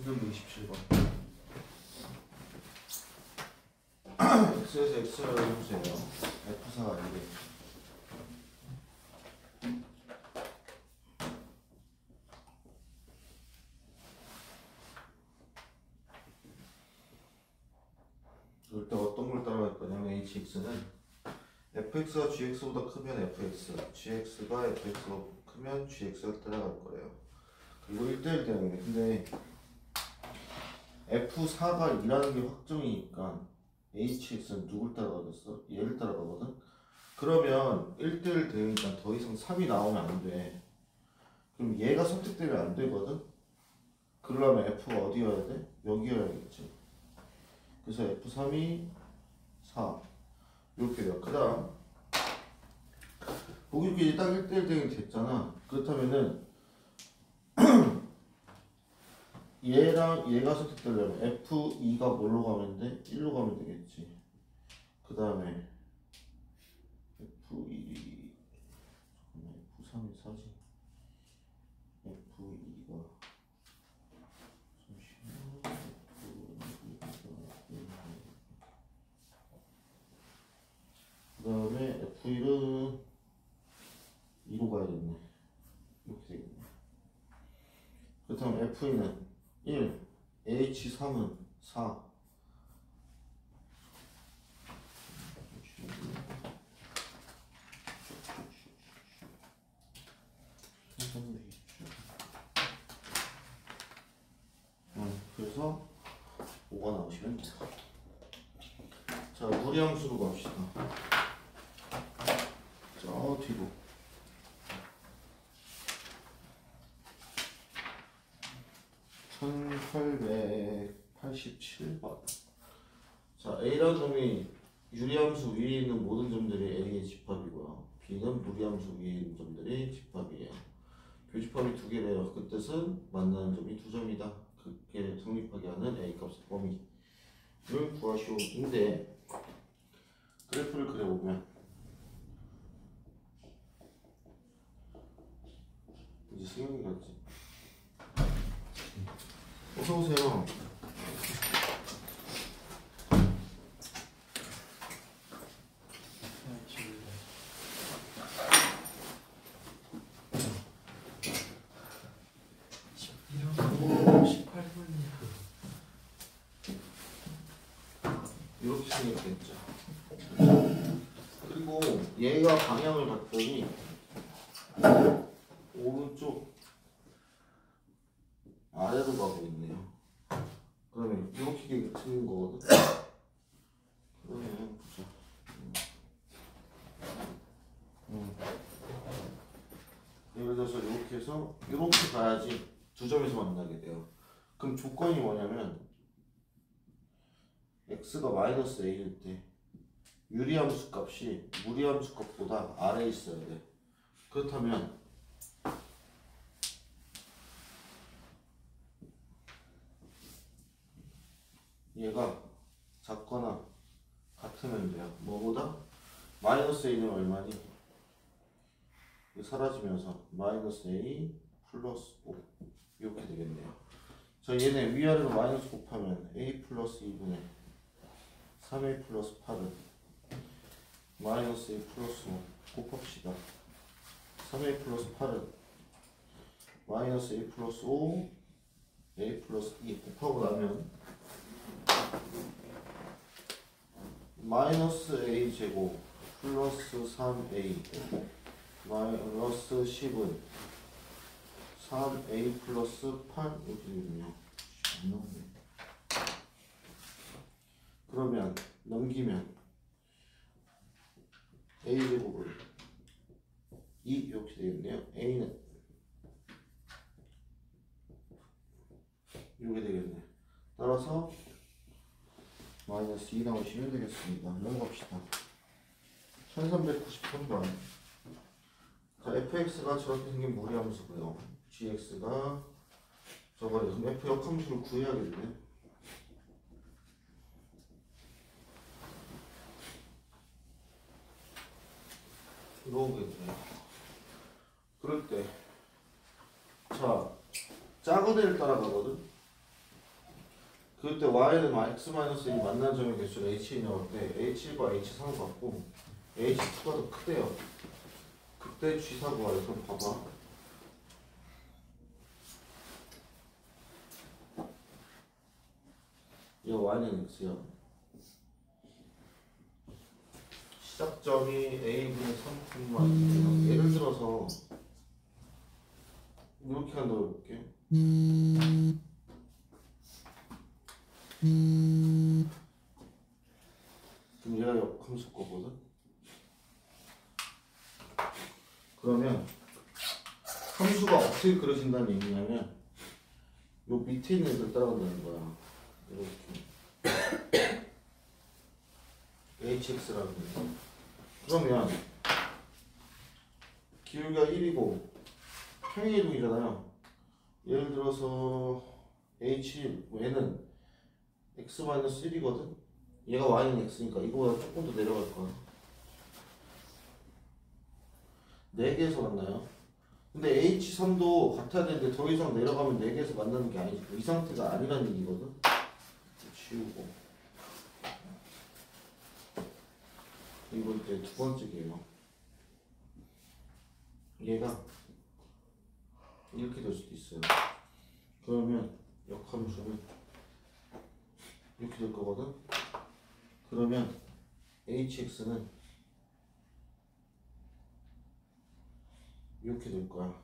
327번. x에서 x를 해주세요. f4가 이게. 일단 어떤 걸 따라갈 거냐면 hx는 fx가 gx보다 크면 fx, gx가 fx보다 크면 gx를 따라갈 거예요. 그리고 1대1 대응이네. 근데 f4가 2라는 게 확정이니까 hx는 누굴 따라가겠어? 얘를 따라가거든? 그러면 1대1 대응이니까 더 이상 3이 나오면 안 돼. 그럼 얘가 선택되면 안 되거든? 그러려면 f가 어디여야 돼? 여기여야겠지. 그래서 f3이 4 이렇게 돼요. 그 다음 보기 좋게 딱 1대1 대응이 됐잖아. 그렇다면은 얘랑 얘가 선택되려면 f2가 뭘로 가면 돼? 1로 가면 되겠지. 그 다음에 f1이 f3이 4지. f2가 그 다음에 f1은 2로 가야겠네. 이렇게 되겠네. 그렇다면 f2는 1, h3은 4. 그래서 5가 나오시면 돼요. 자, 무리함수로 갑시다. 저 뒤로. (1887번) 자, A라는 놈이 유리함수 위에 있는 모든 점들이 A의 집합이고요. B는 무리함수 위에 있는 점들이 집합이에요. 교집합이 두 개래요. 그 뜻은 만나는 점이 두 점이다. 그게 성립하게 하는 A 값의 범위를 구하시오. 인데 그래프를 그려보면 이제 승현이 같지? 어서오세요. 이렇게 생겼겠죠. 그리고 얘가 방향을 봤더니 오른쪽 아래로 가고 있네요. 그러면 이렇게 생긴 거거든. 그러면 보자. 예를 들어서 이렇게 해서 이렇게 가야지 두 점에서 만나게 돼요. 그럼 조건이 뭐냐면 x가 마이너스 a일 때 유리함수 값이 무리함수 값보다 아래에 있어야 돼. 그렇다면 얘가 작거나 같으면 돼요. 뭐보다? 마이너스 a는 얼마니? 사라지면서 마이너스 a 플러스 5 이렇게 되겠네요. 자, 얘네 위아래로 마이너스 곱하면 a 플러스 2분의 3a 플러스 8은 마이너스 a 플러스 5 곱합시다. 3a 플러스 8은 마이너스 a 플러스 5 a 플러스 2 곱하고 나면 마이너스 a 제곱 플러스 3a 마이너스 10은 3a 플러스 8 이렇게 되거든요. 그러면 넘기면 a 제곱은 2 이렇게 되겠네요. a는 이렇게 되겠네. 따라서 마이너스 2 나오시면 되겠습니다. 넘어갑시다. 1393번. 자, fx가 저렇게 생긴 무리함수고요. gx가 저거예요. 그럼 f 역함수를 구해야겠네. 이거겠네. 그럴 때, 자, 작은 애를 따라가거든. 그때 y는 x-1이 만난 점의 개수가 h1이 나올 때 h1과 h3을 갖고 h2가 더 크대요. 그때 G4 구하래. 그럼 봐봐. 이거 y는 x야. 시작점이 a분의 3만 예를 들어서 이렇게 한다고 해볼게. 그럼 얘가 역함수 거거든. 그러면 함수가 어떻게 그려진다는 얘기냐면 요 밑에 있는 애들 따라간다는 거야. 이렇게 hx라는 거. 그러면 기울기가 1이고 평행이동이잖아요. 예를 들어서 h 얘는 x-1이거든. 얘가 y는 x니까 이거보다 조금 더 내려갈 거야. 4개에서 만나요. 근데 h3도 같아야 되는데 더 이상 내려가면 4개에서 만나는 게 아니지. 이 상태가 아니라는 얘기거든. 지우고 이번 이제 두 번째 게요. 얘가 이렇게 될 수도 있어요. 그러면 역함수는 이렇게 될 거거든. 그러면 hx는 이렇게 될 거야.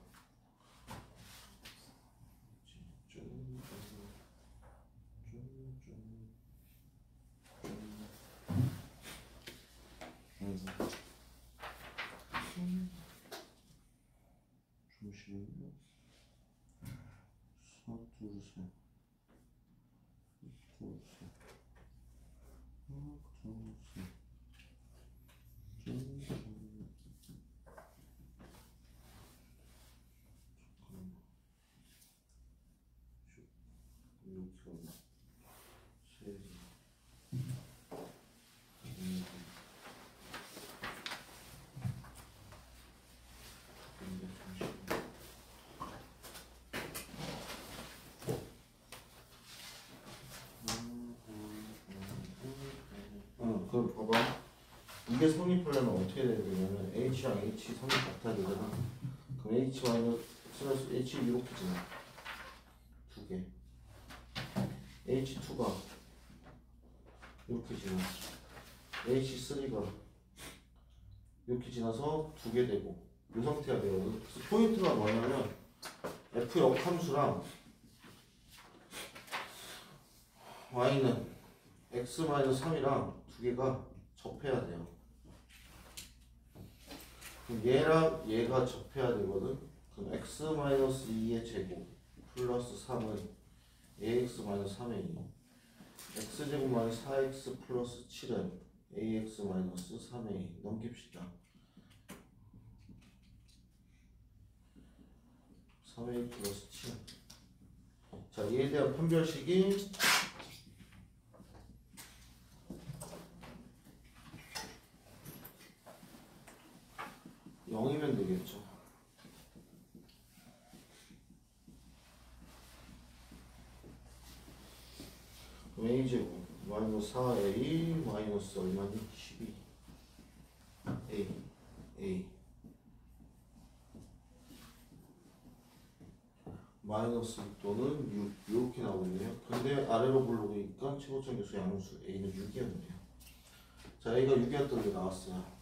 잠시만요. 서두르세요. 그럼 봐봐. 이게 성립하려면 어떻게 돼야 되냐면 h랑 h 성립 같아야 되잖아. 그럼 h 마이너스 h 이렇게 지나. 두 개. h2가 이렇게 지나. h3가 이렇게 지나서 두 개 되고 이 상태가 되거든. 그래서 포인트가 뭐냐면 f 역함수랑 y는 x-3이랑 두 개가 접해야 돼요. 그럼 얘랑 얘가 접해야 되거든. 그럼 x-2의 제곱 플러스 3은 ax-3a x제곱 마이너스 4x 플러스 7은 ax-3a 넘깁시다. 3a 플러스 7. 자, 얘에 대한 판별식이 0이면 되겠죠. 그럼 a제곱 마이너스 4a 마이너스 얼마니? 12 a 마이너스 6도는 6 이렇게 나오겠네요. 근데 아래로 불러오니까 최고점 계수 양수 a는 6이었네요. 자, a가 6이었던 게 나왔어요.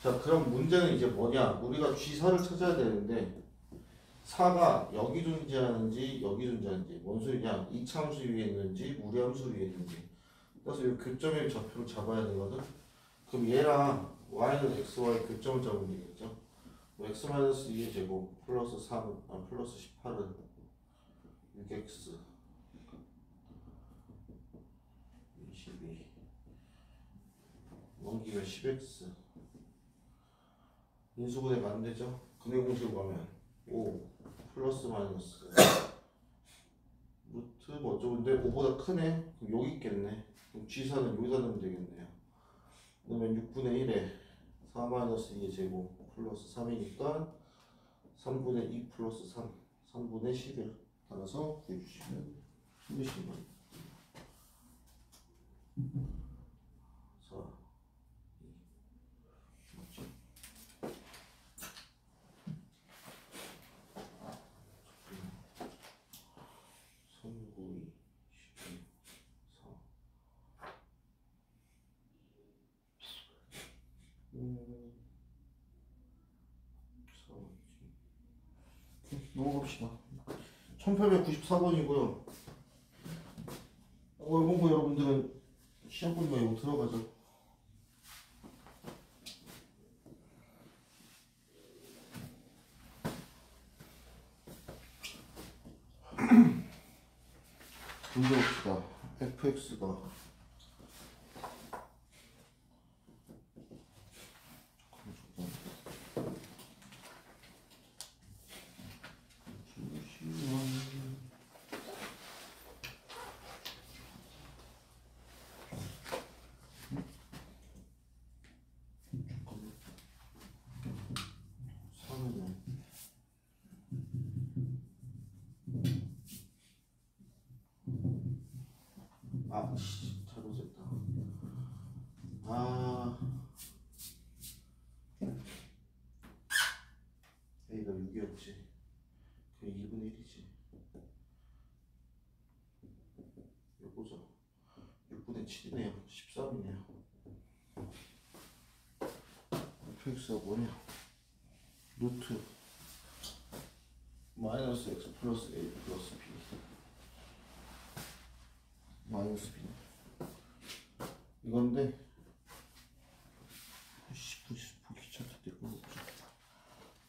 자, 그럼 문제는 이제 뭐냐? 우리가 G4를 찾아야 되는데 4가 여기 존재하는지 여기 존재하는지 뭔 소리냐? 이차함수 위에 있는지 무리함수 위에 있는지. 그래서 이 교점의 좌표를 잡아야 되거든. 그럼 얘랑 y는 xy 교점을 잡으면 되겠죠. 뭐 x-2의 제곱 플러스 3 플러스 18은 6x 22 넘기면 10x 인수분해 만되죠. 근해 공식으로 가면 5 플러스 마이너스 루트 뭐 어쩌고인데 5보다 크네. 그럼 여기 있겠네. 그럼 G4는 여기다 넣으면 되겠네요. 그러면 6분의 1에 4 마이너스 2의 제곱 플러스 3이니까 3분의 2 플러스 3 3분의 11 따라서 구해주시면 힘드시면 4 맞지? 선구이 12 4 넘어갑시다. 1894번이고요. 이번 거 여러분들은 시험 보니까 이거 들어가죠. 문제 봅시다. fx가 잘못했다. A가 6이었지. 그 2분의 1이지. 이거 보자. 6분의 7이네요. 13이네요. fx가 뭐냐? 루트 마이너스 x 플러스 a 플러스 b 마이너스 b 이건데 보기 귀찮다. 이거 없어.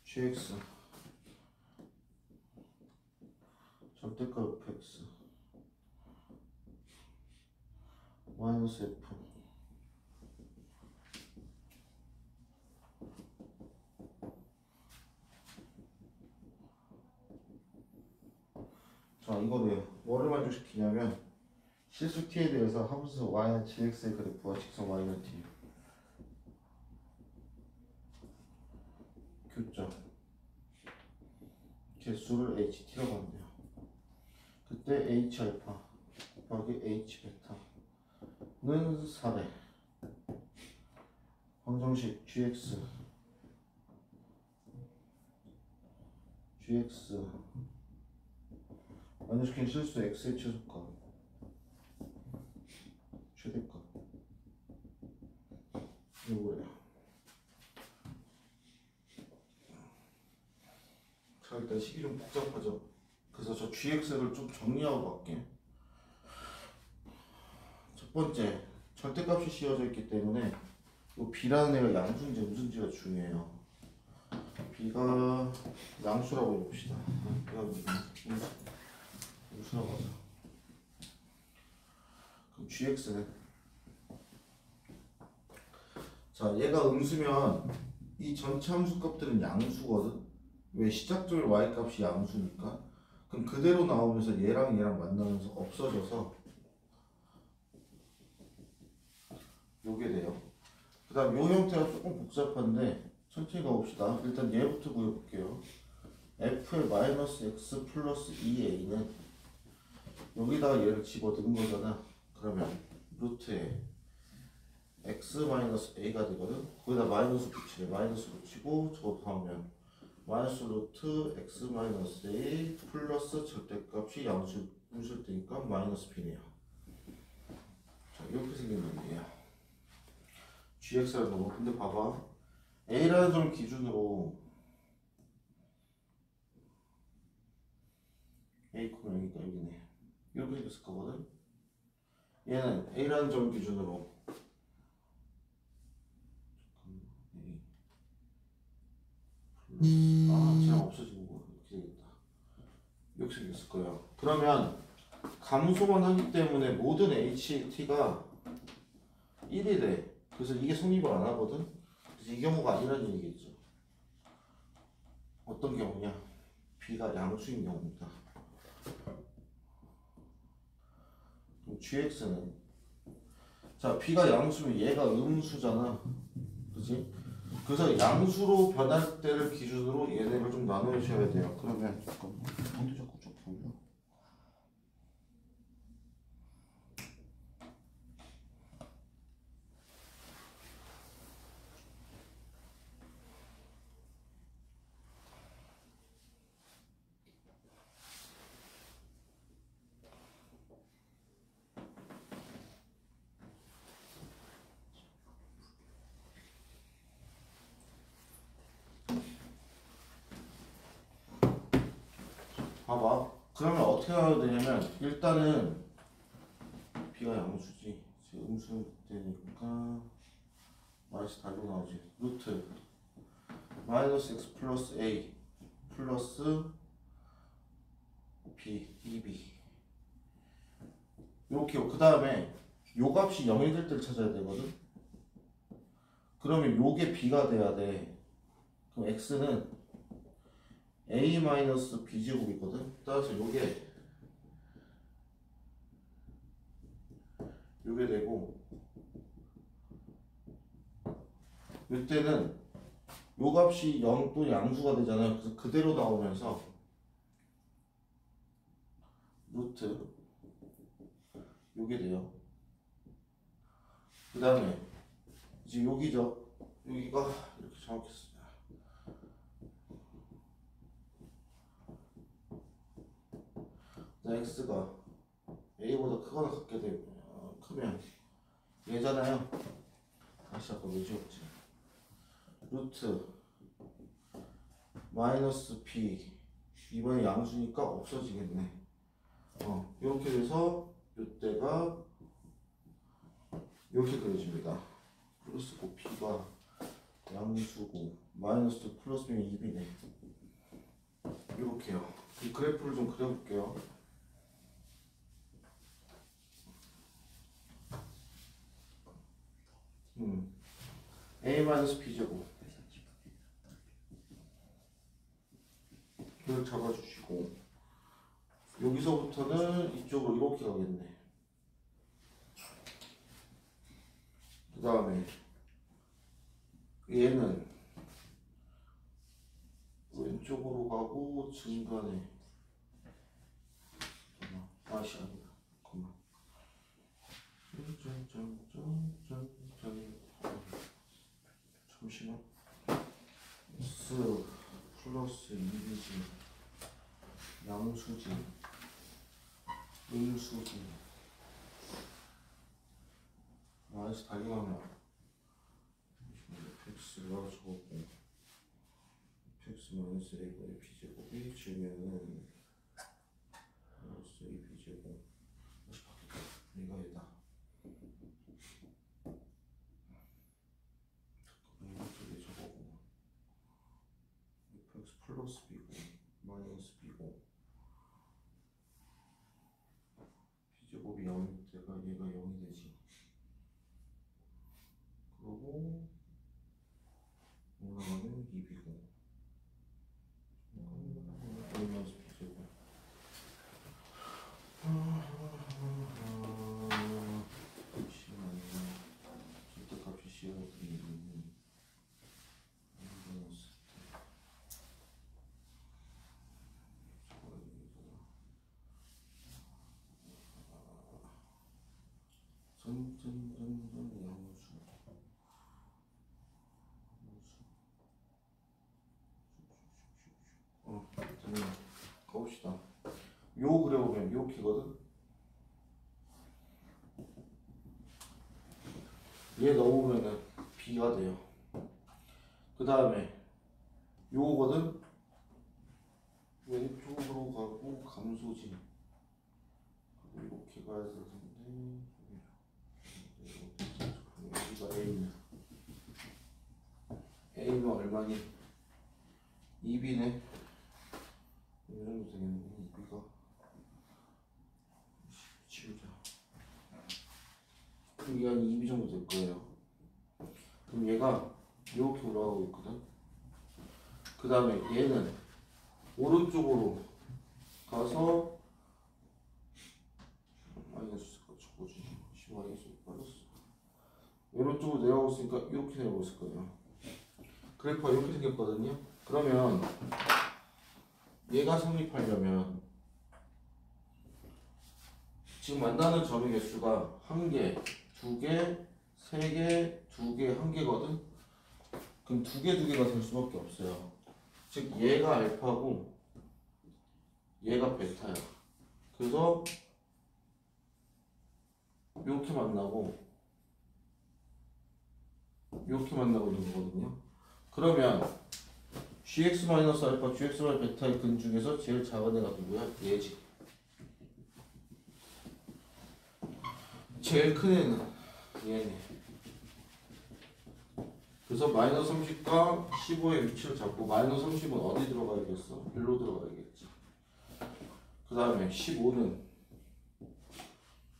gx 절대값 fx 마이너스 f 자 이거네요. 뭐를 만족시키냐면 실수 t에 대해서 함수 y는 gx의 그래프와 직선 y는 t 교점 개수를 ht라고 한대요. 그때 h알파 곱하기 h베타는 4배 방정식 gx 만족시킨 실수 x의 최소값 최대값 이거예요. 자 일단 식이 좀 복잡하죠. 그래서 저 gx를 좀 정리하고 갈게. 첫 번째 절대값이 씌워져 있기 때문에 이 b라는 애가 양수인지 음수인지가 중요해요. b가 양수라고 해봅시다. b가 음수라고 하자. 그럼 gx는 자 얘가 음수면 이 전체 함수 값들은 양수거든. 왜 시작점의 y값이 양수니까. 그럼 그대로 나오면서 얘랑 만나면서 없어져서 요게 돼요. 그 다음 요 형태가 조금 복잡한데 천천히 가봅시다. 일단 얘부터 구해볼게요. f의 마이너스 x 플러스 2a는 여기다가 얘를 집어넣은 거잖아. 그러면 루트에 x 마이너스 a가 되거든. 거기다 마이너스 붙이래. 마이너스 붙이고 저거 더하면 마이너스 루트 x 마이너스 a 플러스 절대값이 양수일 때니까 마이너스 b네요. 자 이렇게 생긴 놈이에요. gx라는 거. 근데 봐봐. a라는 점 기준으로 a, 여기가 여기네. 이렇게 생겼을 거거든. 얘는 a라는 점 기준으로 그냥 없어지고 이렇게 되겠다. 이렇게 생겼을 거예요. 그러면 감소만 하기 때문에 모든 HT가 1이래. 그래서 이게 성립을 안 하거든. 그래서 이 경우가 아니라는 얘기겠죠. 어떤 경우냐? B가 양수인 경우입니다. 그럼 GX는 자 B가 양수면 얘가 음수잖아. 그치? 그래서 양수로 변할 때를 기준으로 얘네를 좀 나누셔야 돼요. 그러면 잠깐만. 근데 자꾸 좀 돌려. 봐봐. 그러면 어떻게 해야 되냐면 일단은 b가 양수지. 지금 음수 되니까 마이너스 달고 나오지. 루트 마이너스 x 플러스 a 플러스 b 2b 이렇게. 그 다음에 요 값이 0이 될 때를 찾아야 되거든. 그러면 요게 b가 돼야 돼. 그럼 x는 a 마이너스 b 제곱이거든. 따라서 요게 되고, 이때는 요 값이 0 또 양수가 되잖아요. 그래서 그대로 나오면서 루트 요게 돼요. 그 다음에 이제 여기죠. 여기가 이렇게 정확했습니다. x가 a보다 크거나 같게 되면 크면 얘잖아요. 다시 아까 왜 지웠지? 루트 마이너스 b 이번에 양수니까 없어지겠네. 이렇게 돼서 이때가 이렇게 그려집니다. 플러스고 b가 양수고 마이너스 플러스면 2b네. 이렇게요. 이 그래프를 좀 그려볼게요. a-b 제곱 이걸 잡아주시고 여기서부터는 이쪽으로 이렇게 가겠네. 그 다음에 얘는 왼쪽으로 가고 중간에 아씨 아니다. 잠시만. S 플러스 2b지 양수지 음수지 마이너스 달리가면 fx가 적었고 fx 마이너스 a분의 b제곱이 주면은 마이너스 ab제곱 다시 바뀌었다. 얘가 얘다. 이쪽에 적었고 fx 플러스 b고 마이너스 b고 b제곱이 0일 때가 얘가 0이 되지. 그러고 올라가면 2b고 마이너스 b제곱 잠시만요. 절대값이 씌워드리는 양수 잠깐만 가봅시다. 요 그려보면 요렇게거든. 얘 넣으면은 b가 돼요. 그 다음에 요거거든. 왼쪽으로 가고 감소지 이렇게 가야 되는데 여기가 a는 얼마니? 2b네. 이 정도 되겠네. 2b가 치우자. 그럼 이게 한 2b 정도 될 거예요. 그럼 얘가 이렇게 올라가고 있거든. 그 다음에 얘는 오른쪽으로 가서 마이너스가 적어지. 마이너스 플러스 오른쪽으로 내려가고 있으니까 이렇게 내려가고 있을 거예요. 그래프가 이렇게 생겼거든요. 그러면 얘가 성립하려면 지금 만나는 점의 개수가 1개, 2개, 3개, 2개, 1개거든. 그럼 2개, 2개가 될 수밖에 없어요. 즉 얘가 알파고 얘가 베타야. 그래서 이렇게 만나고 이렇게 만나고 있는 거거든요. 그러면 gx 마이너스 알파, gx 말 베타의 근 중에서 제일 작은 애가 누구야? 얘지. 제일 큰 애는 얘네. 그래서 마이너스 30과 15의 위치를 잡고 마이너스 30은 어디 들어가야겠어? 일로 들어가야겠지. 그 다음에 15는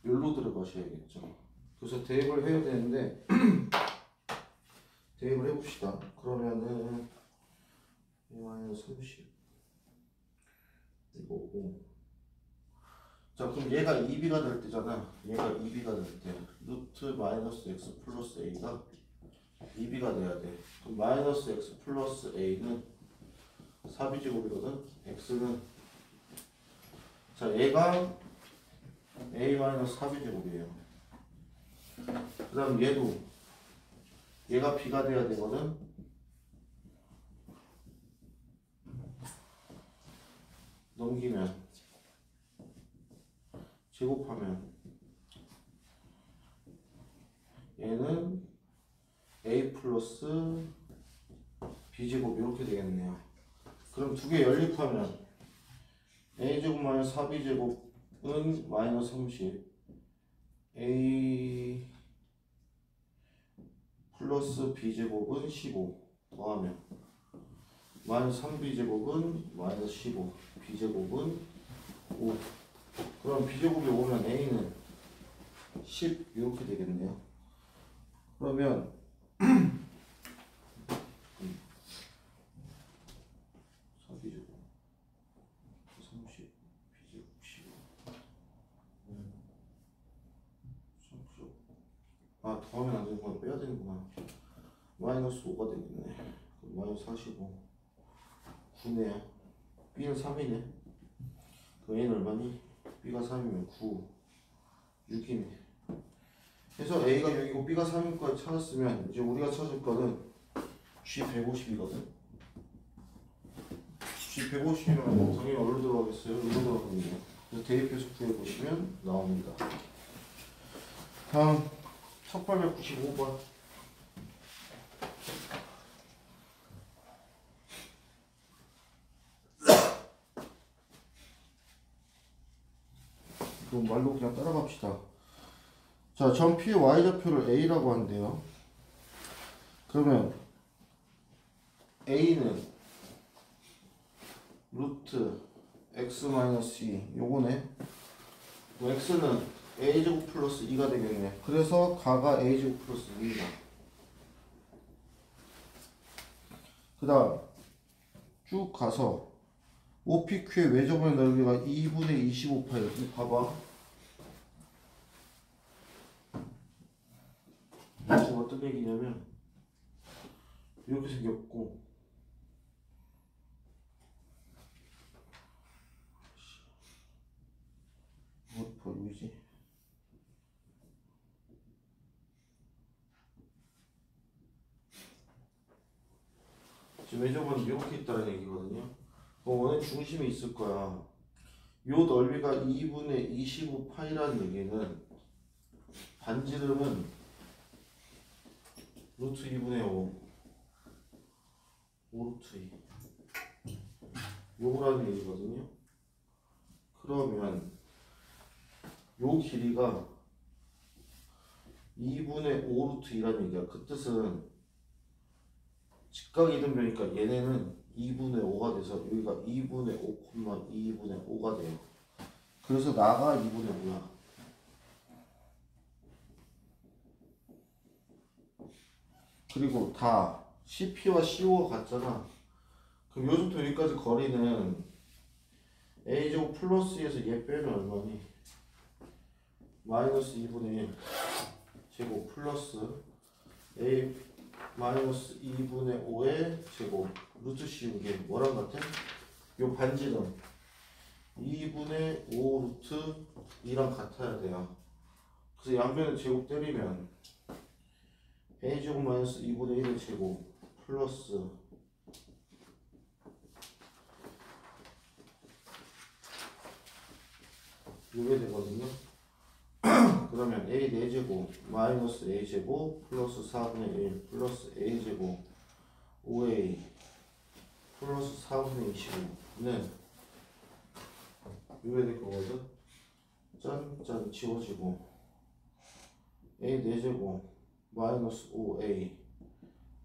일로 들어가셔야겠죠. 그래서 대입을 해야 되는데 대입을 해봅시다. 그러면은 마이너스 30 이거고, 자 그럼 얘가 2b가 될 때잖아. 얘가 2b가 될 때 루트 마이너스 x 플러스 a가 2b가 돼야 돼. 그럼 마이너스 x 플러스 a는 4b제곱이거든. x는, 자 얘가 a 마이너스 4b제곱이에요. 그 다음 얘도 얘가 b가 돼야 되거든. 넘기면 제곱하면 얘는 a 플러스 b제곱 이렇게 되겠네요. 그럼 두 개 연립하면 a제곱 마이너스 4b제곱은 마이너스 30, a 플러스 b제곱은 15 더하면 마이너스 3b제곱은 마이너스 15, b제곱은 5. 그럼 b제곱이 오면 a는 10 이렇게 되겠네요. 그러면 4b제곱 30, b제곱 15 30. 아 더하면 안 되는구나. 빼야 되는구나. 마이너스 5가 되겠네. 그럼 마이너스 45 9네요. b는 3이네. 그럼 a는 얼마니? b가 3이면 9 6이네. 그래서 a가 6이고 b가 3일 거를 찾았으면 이제 우리가 찾을 거는 g 150이거든. g 150이면 당연히 어디로 들어가겠어요? 여기로 들어가거든요. 그래서 대입해서 구해보시면 나옵니다. 다음 1895번. 그럼 말로 그냥 따라갑시다. 자, 점 P의 Y좌표를 A라고 한대요. 그러면 A는 루트 X-2 요거네. X는 A제곱 플러스 2가 되겠네. 그래서 가가 A제곱 플러스 2다. 그 다음 쭉 가서 OPQ의 외접의 넓이가 2분의 25파이. 이 봐봐. 지금 어떤 얘기냐면 이렇게 생겼고 뭐 보이지? 지금 외접은 이렇게 있다는 얘기거든요. 원의 중심이 있을 거야. 요 넓이가 2분의 25파이라는 얘기는 반지름은 루트 2분의 5 루트 2 요거라는 얘기거든요. 그러면 요 길이가 2분의 5 루트 2라는 얘기야. 그 뜻은 직각 이등변이니까 얘네는 2분의 5가 돼서 여기가 2분의 5, 2분의 5가 돼요. 그래서 나가 2분의 5야. 그리고 다 CP와 CO가 같잖아. 그럼 요즘부터 여기까지 거리는 A제곱 플러스 2에서 얘 빼면 얼마니? 마이너스 2분의 1 제곱 플러스 A 마이너스 2분의 5의 제곱 루트 씌우기 뭐랑 같아? 요 반지름 2분의 5 루트 2랑 같아야 돼요. 그래서 양변에 제곱 때리면 A제곱 마이너스 2분의 1의 제곱 플러스 이게 되거든요. 그러면 A 4제곱 마이너스 A제곱 플러스 4분의 1 플러스 A제곱 5A 플러스 4분의 25는 이거야 될 거거든. 짠짠 지워지고 a 4제곱 마이너스 5a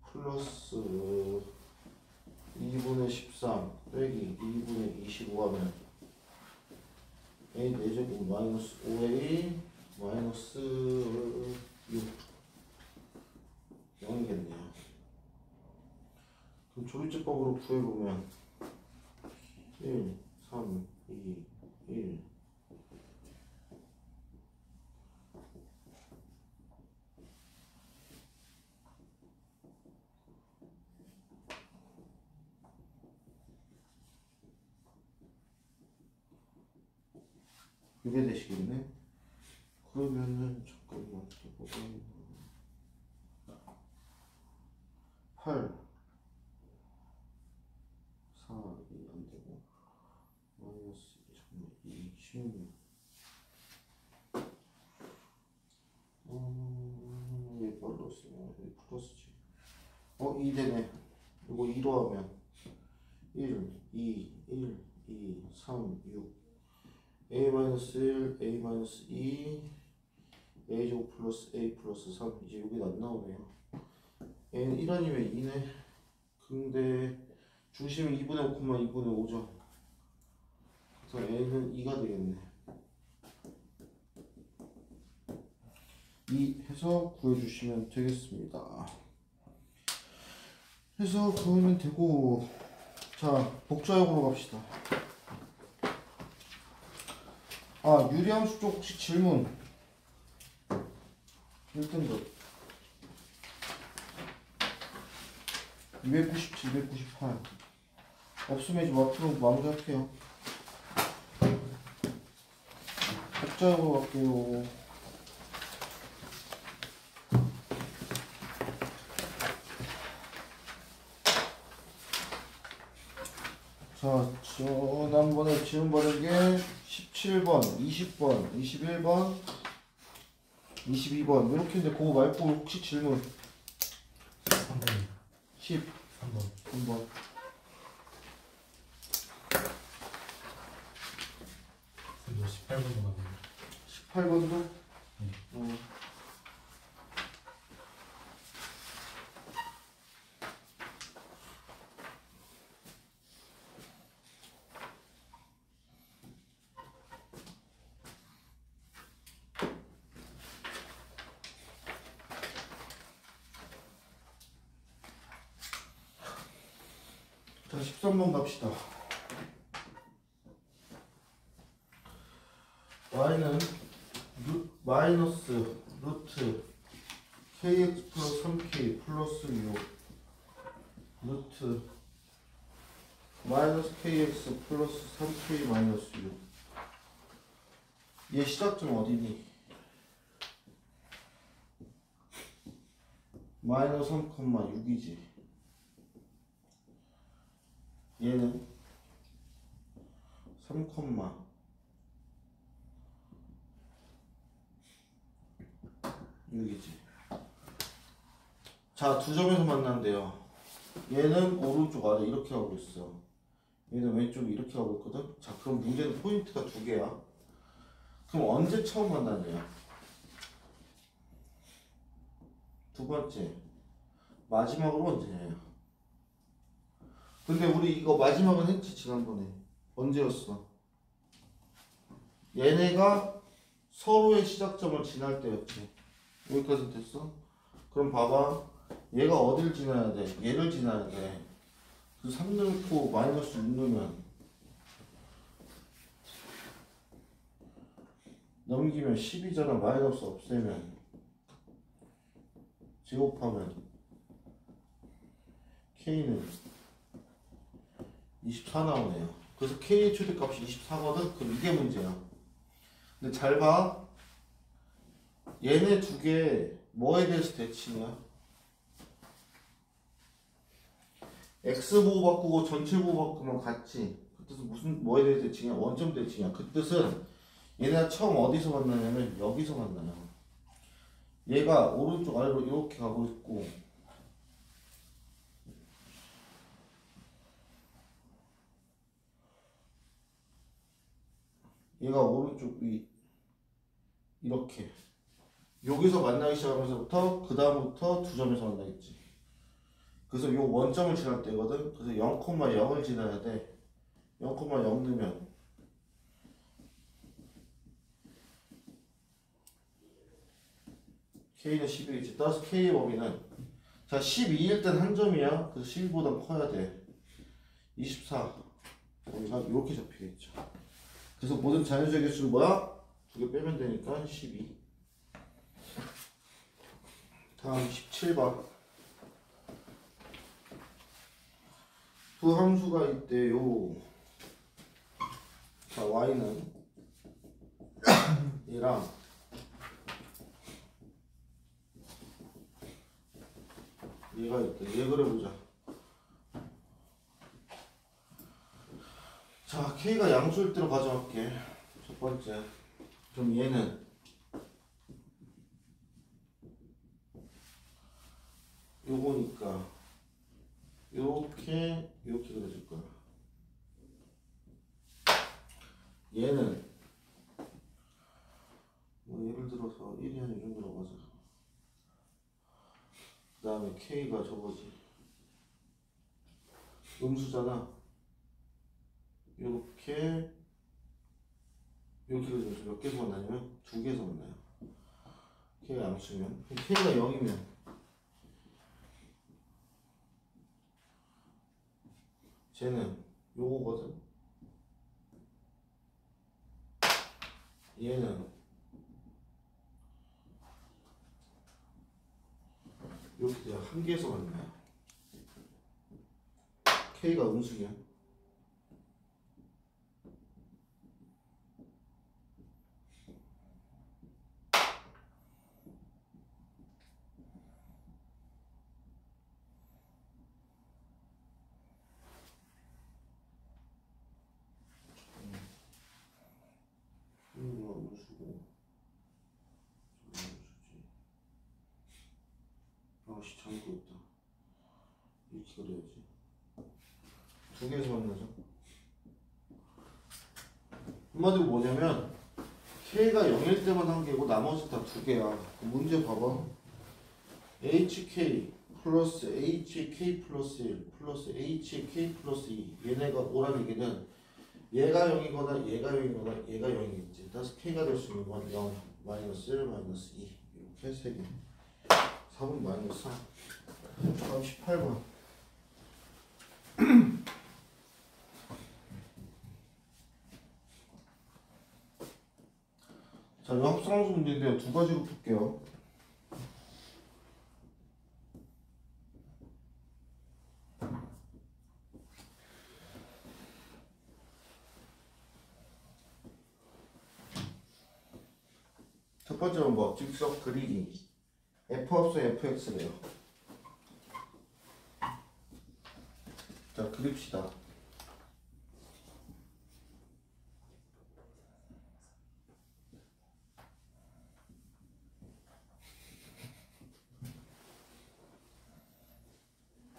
플러스 2분의 13 빼기 2분의 25 하면 a 4제곱 마이너스 5a 마이너스 6 0이겠네요. 그럼 조리제법으로 구해보면 1, 3, 2, 1 이게 되시겠네? 그러면은 잠깐만 해보면 8 4 2 안되고 마이너스 잠깐만 20 왜 플러스냐 왜 플러스지 2 되네. 이거 2로 하면 1 2 1 2 3 6 a-1 a-2 a제곱 플러스 a 플러스 3 이제 여기 안 나오네요. a는 1 아니면 2네. 근데 중심이 2분의 5, 2분의 5죠. 그래서 a는 2가 되겠네. 2 해서 구해주시면 되겠습니다. 해서 구하면 되고, 자 복자역으로 갑시다. 유리함수 쪽 혹시 질문 1등급 297, 298 없으면 이제 앞으로 마무리할게요. 복자역으로 갈게요. 자, 지난번에 지운 버린 게 17번, 20번, 21번, 22번 이렇게 했는데 그거 말고 혹시 질문 3번 3번 18번도 가고 18번도? 네. 자, 13번 갑시다. y는 마이너스 루트 kx 플러스 3k 플러스 6 루트 마이너스 kx 플러스 3k 마이너스 6. 얘 시작점 어디니? 마이너스 3,6이지. 얘는 3, 6이지. 자, 두 점에서 만난대요. 얘는 오른쪽 아래 이렇게 하고 있어. 얘는 왼쪽에 이렇게 하고 있거든. 자, 그럼 문제는 포인트가 두 개야. 그럼 언제 처음 만났냐? 두 번째, 마지막으로 언제냐? 근데 우리 이거 마지막은 했지 지난번에. 언제였어? 얘네가 서로의 시작점을 지날 때였지. 여기까지 됐어? 그럼 봐봐. 얘가 어딜 지나야 돼? 얘를 지나야 돼. 그 3 넣고 마이너스 6 넣으면 넘기면 10이잖아. 마이너스 없애면 제곱하면 K는 24 나오네요. 그래서 K의 최대값이 24거든? 그럼 이게 문제야. 근데 잘 봐. 얘네 두 개 뭐에 대해서 대칭이야? X 보고 바꾸고 전체 보고 바꾸면 같지. 그 뜻은 무슨 뭐에 대해서 대칭이야? 원점 대칭이야. 그 뜻은 얘네가 처음 어디서 만나냐면 여기서 만나요. 얘가 오른쪽 아래로 이렇게 가고 있고 얘가 오른쪽 위 이렇게 여기서 만나기 시작하면서부터 그 다음부터 두 점에서 만나겠지. 그래서 요 원점을 지날 때거든. 그래서 0,0을 지나야 돼. 0,0 넣으면 K는 12겠지. 따라서 K의 범위는 자 12일 땐 한 점이야. 그래서 12보다 커야 돼. 24 범위가 이렇게 잡히겠죠. 그래서 모든 자연수의 개수는 뭐야? 두 개 빼면 되니까 12. 다음 17번. 두 함수가 있대요. 자, y는 얘랑 얘가 있대. 얘 그려보자. 자, k가 양수일 대로 가져갈게. 첫 번째. 그럼 얘는 요거니까 요렇게 그려질 거야. 얘는 뭐 예를 들어서 1이 한 이 정도라고 하자. 그 다음에 k가 저거지. 음수잖아. 요렇게 그려져서 몇 개에서 만나냐면 두 개에서 만나요. k가 양수면 k가 0이면 쟤는 요거거든. 얘는 이렇게 돼요. 한 개에서 만나요. K가 음수면 음수고 아씨 잠고 있다. 이렇게 그려야지. 두 개에서 만나죠. 한마디로 뭐냐면 K가 0일 때만 한 개고 나머지 다 두 개야. 문제 봐봐. HK 플러스 HK 플러스 1 플러스 HK 플러스 2 얘네가 오란 얘기는 얘가 0이거나 얘가 0이거나 얘가 0이겠지. 따라서 K가 될 수 있는 건 0, 마이너스 1, 마이너스 2 이렇게 세 개. 4분 마이너스 3. 다음 18번. 자, 이거 합성함수 문제인데요. 두 가지로 풀게요. 첫 번째는 뭐? 즉석 그리기. F 합성 fx래요. 자, 그립시다.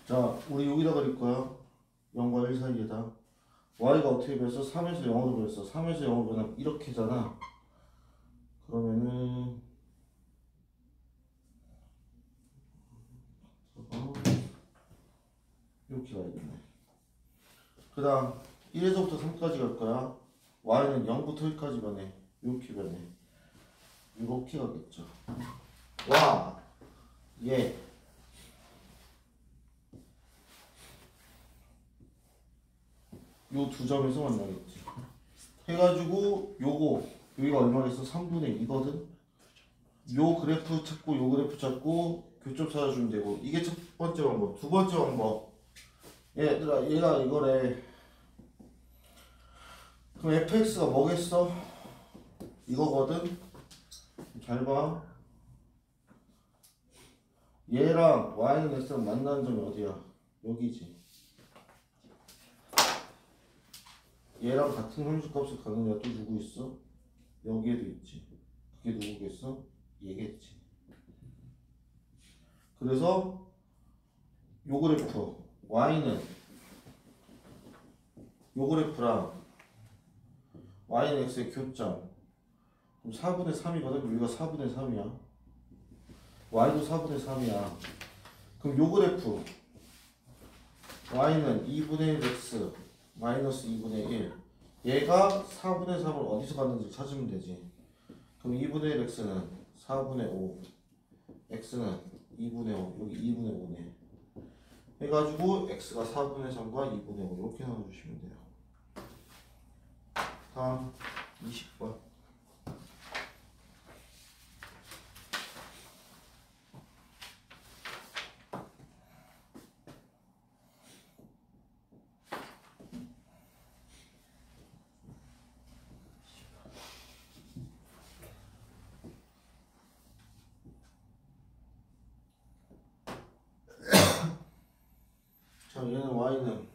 자, 우리 여기다 그릴 거야. 0과 1 사이에다. y가 어떻게 변했어? 3에서 0으로 변했어. 3에서 0으로 변하면 이렇게잖아. 그러면은 이렇게 가야겠네. 그 다음 1에서부터 3까지 갈 거야. y는 0부터 1까지 변해. 이렇게 변해. 이렇게 가겠죠. 와! 얘 요 두 점에서 만나겠지. 해가지고 요거 여기가 얼마겠어? 3분의 2거든. 요 그래프 찾고 요 그래프 찾고 교점 찾아주면 되고. 이게 첫 번째 방법. 두 번째 방법. 얘들아 얘가 이거래. 그럼 fx가 뭐겠어? 이거거든. 잘 봐. 얘랑 y는 x랑 만나는 점이 어디야? 여기지. 얘랑 같은 함수값을 가는 애가 또 누구 있어? 여기에도 있지. 그게 누구겠어? 얘겠지. 그래서 요 그래프 y는 요 그래프랑 y는 x의 교점. 그럼 4분의 3이거든. 여기가 4분의 3이야. y도 4분의 3이야. 그럼 요 그래프 y는 2분의 1 x 마이너스 2분의 1. 얘가 4분의 3을 어디서 갔는지 찾으면 되지. 그럼 2분의 1 x는 4분의 5, x는 2분의 5, 여기 2분의 5네. 해가지고 x가 4분의 3과 2분의 5 이렇게 나눠주시면 돼요. 다음 20번. 자, 얘는 y는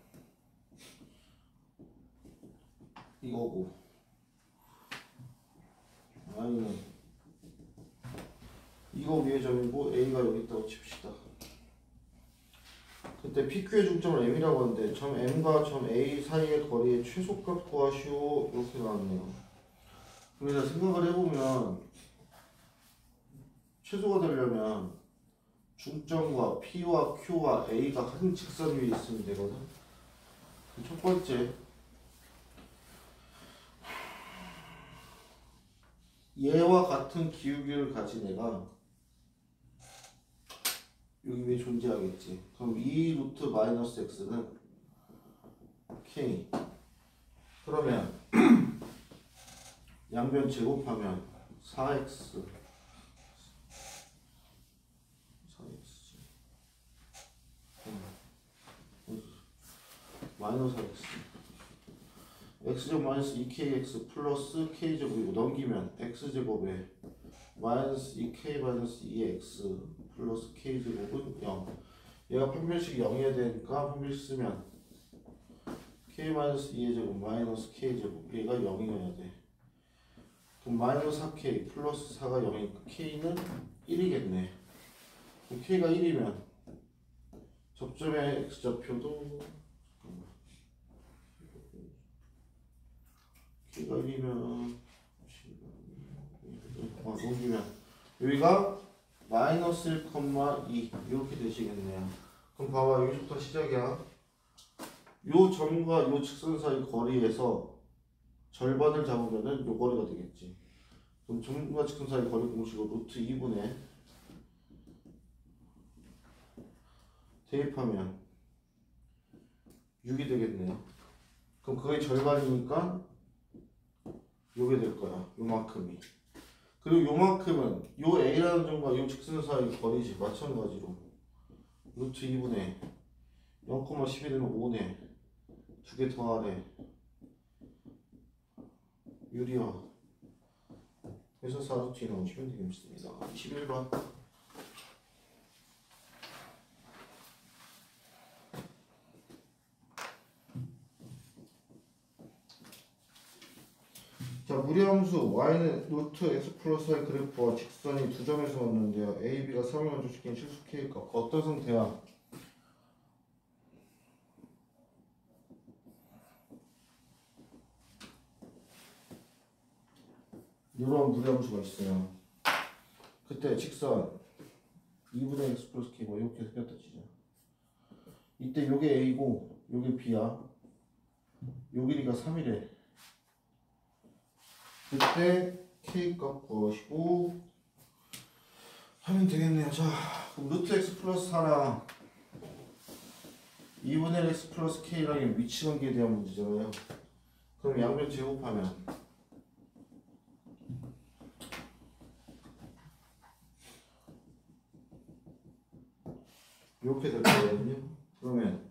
이거고 y는 이거 위에 점이고 a가 여기 있다고 칩시다. 그때 PQ의 중점을 m이라고 하는데 점 m과 점 a 사이의 거리의 최소값 구하시오 이렇게 나왔네요. 그래서 생각을 해보면 최소가 되려면 중점과 P와 Q와 A가 같은 직선 위에 있으면 되거든. 첫 번째, 얘와 같은 기울기를 가진 애가 여기 위에 존재하겠지. 그럼 2 루트 마이너스 x는 k. 그러면 양변 제곱하면 4x 마이너스 x x제곱 마이너스 2kx 플러스 k제곱이고 넘기면 x제곱에 마이너스 2k 마이너스 2x 플러스 k제곱은 0. 얘가 판별식이 0이어야 되니까 판별식 쓰면 k 마이너스 2의 제곱 마이너스 k제곱 얘가 0이어야 돼. 그럼 마이너스 4k 플러스 4가 0이니까 k는 1이겠네. 그럼 k가 1이면 접점의 x좌표도 k가 1이면 넘기면 여기가 마이너스 1,2 이렇게 되시겠네요. 그럼 봐봐, 여기서부터 시작이야. 요 점과 요 직선 사이 거리에서 절반을 잡으면은 요 거리가 되겠지. 그럼 점과 직선 사이 거리 공식을 루트 2분의 대입하면 6이 되겠네요. 그럼 그게 절반이니까 요게 될 거야. 요만큼이. 그리고 요만큼은 요 A라는 점과 요 직선 사이 거리지. 마찬가지로 루트 2분의 0,11은 5네. 두 개 더하래. 유리화. 그래서 4루트 2 넣으시면 되겠습니다. 21번. 자, 무리함수 y는 루트 x 플러스 y 그래프와 직선이 두 점에서 왔는데요. a, b가 3을 만족시킨 실수 k값. 어떤 상태야? 이런 무리함수가 있어요. 그때 직선 2분의 x 플러스 k 뭐 이렇게 생겼다 치자. 이때 요게 a고 요게 b야. 요 길이가 3이래. 그때 k값 구하시고 하면 되겠네요. 자, 그럼 루트 x 플러스 4랑 2분의 1 x 플러스 k랑 위치관계에 대한 문제잖아요. 그럼 양변 제곱하면 이렇게 될 거거든요. 그러면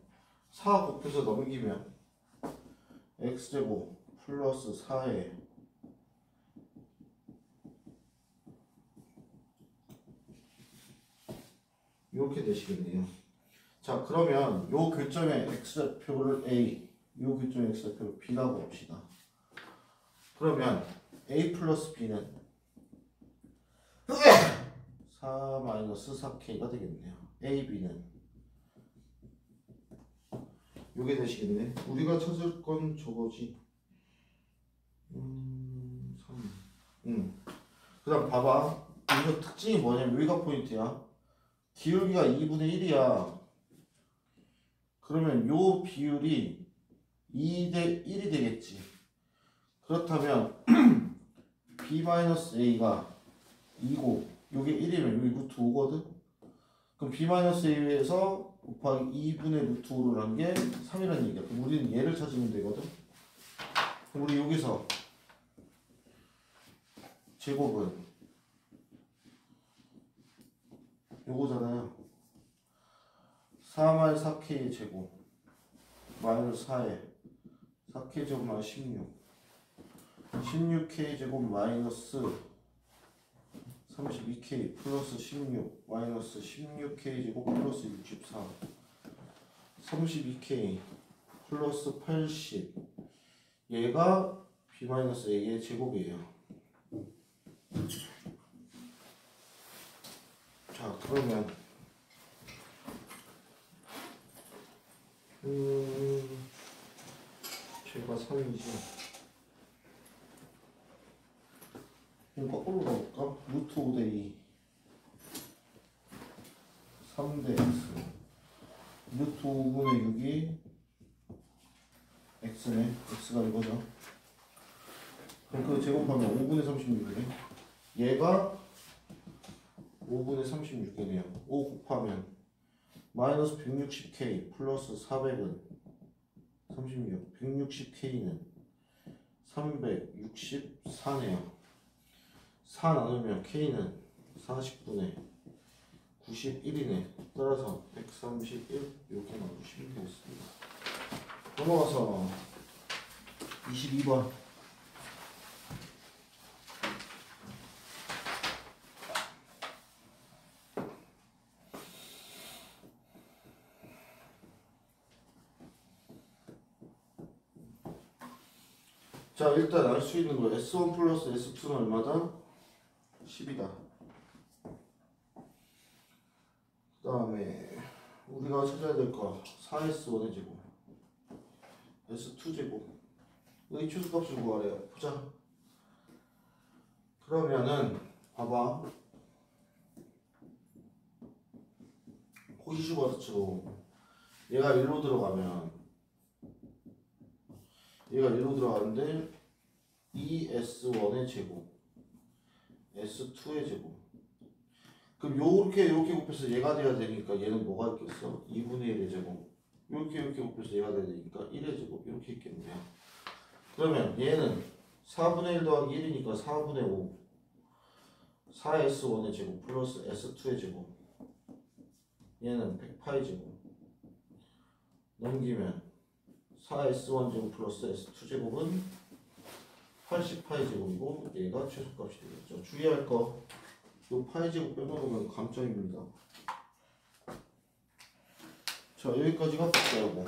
4 곱해서 넘기면 x제곱 플러스 4에 이렇게 되시겠네요. 자, 그러면 요 교점의 x좌표를 A, 요 교점의 x좌표를 B라고 봅시다. 그러면 A 플러스 B는 4 마이너스 4K가 되겠네요. A, B는 요게 되시겠네. 우리가 찾을 건 저거지. 3. 그 다음 봐봐. 이거 특징이 뭐냐면 여기가 포인트야. 기울기가 2분의 1이야. 그러면 요 비율이 2대 1이 되겠지. 그렇다면 b-a가 2고 요게 1이면 여기 루트 5거든. 그럼 b-a에서 곱하기 2분의 루트 5를 한 게 3이라는 얘기야. 그럼 우리는 얘를 찾으면 되거든. 그럼 우리 여기서 제곱은 요거잖아요. 4-4k의 제곱 마이너스 4에 4k 제곱 마이너스 16k 제곱 마이너스 32k 플러스 16 마이너스 16k 제곱 플러스 64 32k 플러스 80 얘가 b-a의 제곱이에요. 자 그러면 제가 3이지. 그럼 거꾸로 가볼까? 루트 5대 2 3대 x 루트 5분의 6이 x네. x가 이거죠. 그럼 그 제곱하면 5분의 36이네. 얘가 5분의 36이네요. 5 곱하면 마이너스 160k 플러스 400은 36 160k는 364네요. 4 나누면 k는 40분의 91이네. 따라서 131 이렇게 나누시면 되겠습니다. 넘어가서 22번. 자 일단 알 수 있는 거 S1 플러스 S2는 얼마다? 10이다. 그 다음에 우리가 찾아야 될 거 4S1의 제곱 S2 제곱 의 최소값을 구하래요. 보자. 그러면은 봐봐. 호시슈바르츠로 얘가 1로 들어가면 얘가 1로 들어가는데 2S1의 제곱 S2의 제곱. 그럼 요렇게 곱해서 얘가 돼야 되니까 얘는 뭐가 있겠어? 2분의 1의 제곱. 요렇게 곱해서 얘가 돼야 되니까 1의 제곱 이렇게 있겠네요. 그러면 얘는 4분의 1 더하기 1이니까 4분의 5 4S1의 제곱 플러스 S2의 제곱 얘는 100파이 제곱 넘기면 4S1 제곱 플러스 S2 제곱은 80파이 제곱이고 얘가 최소값이 되겠죠. 주의할 거 요 파이 제곱 빼먹으면 감점입니다. 자 여기까지가 복사하고